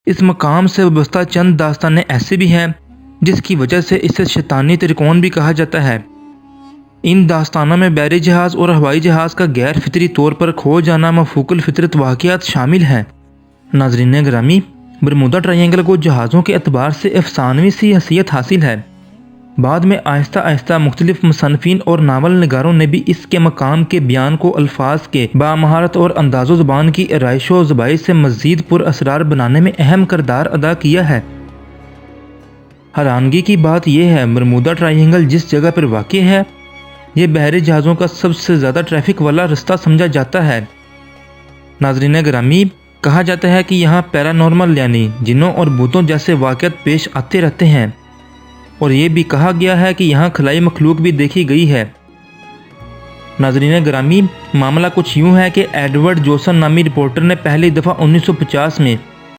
इस मकाम से वाबस्ता चंद दास्तानें ऐसी भी हैं जिसकी वजह से इसे शैतानी त्रिकोण भी कहा जाता है। इन दास्तानों में बहरी जहाज़ और हवाई जहाज़ का गैर फितरी तौर पर खो जाना मफूकुल फितरत वाक़यात शामिल हैं। नाज़रीन गिरामी, बरमूदा ट्रायंगल को जहाज़ों के एतबार से अफसानवी सी हैसियत हासिल है। बाद में आहिस्ता आहिस्ता मुख्तलिफ मुसन्निफ़ीन और नावल निगारों ने भी इसके मकाम के बयान को अल्फाज के बामहारत और अंदाज़ो ज़बान की आराइशो ज़बाई से मज़ीद पुरअसरार बनाने में अहम किरदार अदा किया है। हैरानगी की बात यह है, बरमूदा ट्रायंगल जिस जगह पर वाक़ है ये बहरी जहाज़ों का सबसे ज़्यादा ट्रैफिक वाला रास्ता समझा जाता है। नाज़रीन गिरामी, कहा जाता है कि यहाँ पैरानॉर्मल यानी जिन्नों और भूतों जैसे वाक़यात पेश आते रहते हैं और ये भी कहा गया है कि यहाँ खलाई मखलूक भी देखी गई है। नाज़रीन गिरामी, मामला कुछ यूँ है कि एडवर्ड जोसन नामी रिपोर्टर ने पहली दफ़ा 1950 में